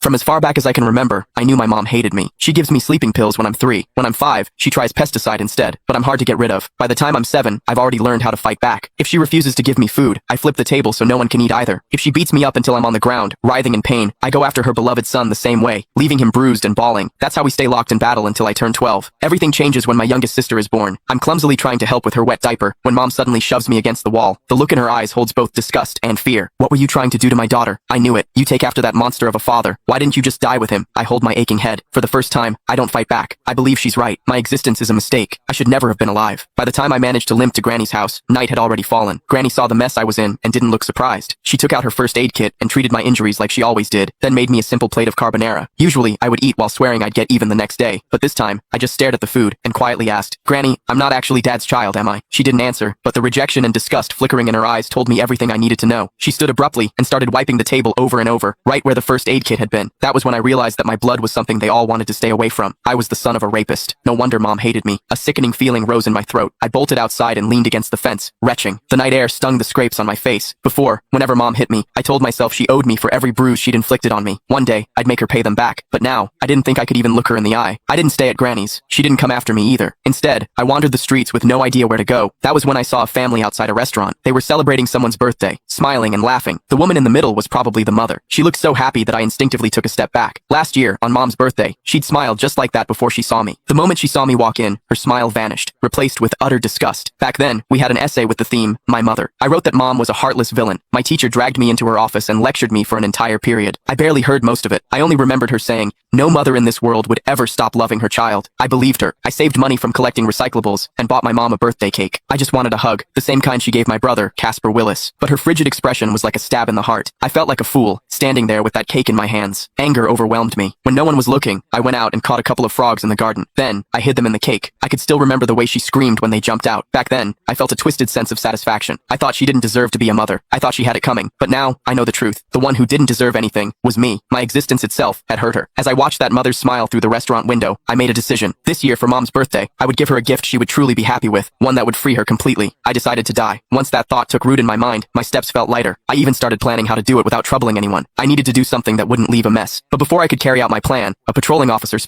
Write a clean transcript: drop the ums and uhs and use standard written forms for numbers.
From as far back as I can remember, I knew my mom hated me. She gives me sleeping pills when I'm 3. When I'm 5, she tries pesticide instead, but I'm hard to get rid of. By the time I'm 7, I've already learned how to fight back. If she refuses to give me food, I flip the table so no one can eat either. If she beats me up until I'm on the ground, writhing in pain, I go after her beloved son the same way, leaving him bruised and bawling. That's how we stay locked in battle until I turn 12. Everything changes when my youngest sister is born. I'm clumsily trying to help with her wet diaper, when mom suddenly shoves me against the wall. The look in her eyes holds both disgust and fear. What were you trying to do to my daughter? I knew it. You take after that monster of a father. Why didn't you just die with him? I hold my aching head. For the first time, I don't fight back. I believe she's right. My existence is a mistake. I should never have been alive. By the time I managed to limp to Granny's house, night had already fallen. Granny saw the mess I was in and didn't look surprised. She took out her first aid kit and treated my injuries like she always did, then made me a simple plate of carbonara. Usually, I would eat while swearing I'd get even the next day, but this time, I just stared at the food and quietly asked, "Granny, I'm not actually Dad's child, am I?" She didn't answer, but the rejection and disgust flickering in her eyes told me everything I needed to know. She stood abruptly and started wiping the table over and over, right where the first aid kit had been. That was when I realized that my blood was something they all wanted to stay away from. I was the son of a rapist. No wonder Mom hated me. A sickening feeling rose in my throat. I bolted outside and leaned against the fence, retching. The night air stung the scrapes on my face. Before, whenever Mom hit me, I told myself she owed me for every bruise she'd inflicted on me. One day, I'd make her pay them back. But now, I didn't think I could even look her in the eye. I didn't stay at Granny's. She didn't come after me either. Instead, I wandered the streets with no idea where to go. That was when I saw a family outside a restaurant. They were celebrating someone's birthday, smiling and laughing. The woman in the middle was probably the mother. She looked so happy that I instinctively took a step back. Last year, on Mom's birthday, she'd smiled just like that before she saw me. The moment she saw me walk in, her smile vanished, replaced with utter disgust. Back then, we had an essay with the theme, My Mother. I wrote that Mom was a heartless villain. My teacher dragged me into her office and lectured me for an entire period. I barely heard most of it. I only remembered her saying, "No mother in this world would ever stop loving her child." I believed her. I saved money from collecting recyclables and bought my mom a birthday cake. I just wanted a hug, the same kind she gave my brother, Casper Willis. But her frigid expression was like a stab in the heart. I felt like a fool, standing there with that cake in my hands. Anger overwhelmed me. When no one was looking, I went out and caught a couple of frogs in the garden. Then, I hid them in the cake. I could still remember the way she screamed when they jumped out. Back then, I felt a twisted sense of satisfaction. I thought she didn't deserve to be a mother. I thought she had it coming. But now, I know the truth. The one who didn't deserve anything was me. My existence itself had hurt her. As I watched that mother's smile through the restaurant window, I made a decision. This year, for Mom's birthday, I would give her a gift she would truly be happy with, one that would free her completely. I decided to die. Once that thought took root in my mind, my steps felt lighter. I even started planning how to do it without troubling anyone. I needed to do something that wouldn't leave a mess. But before I could carry out my plan, a patrolling officer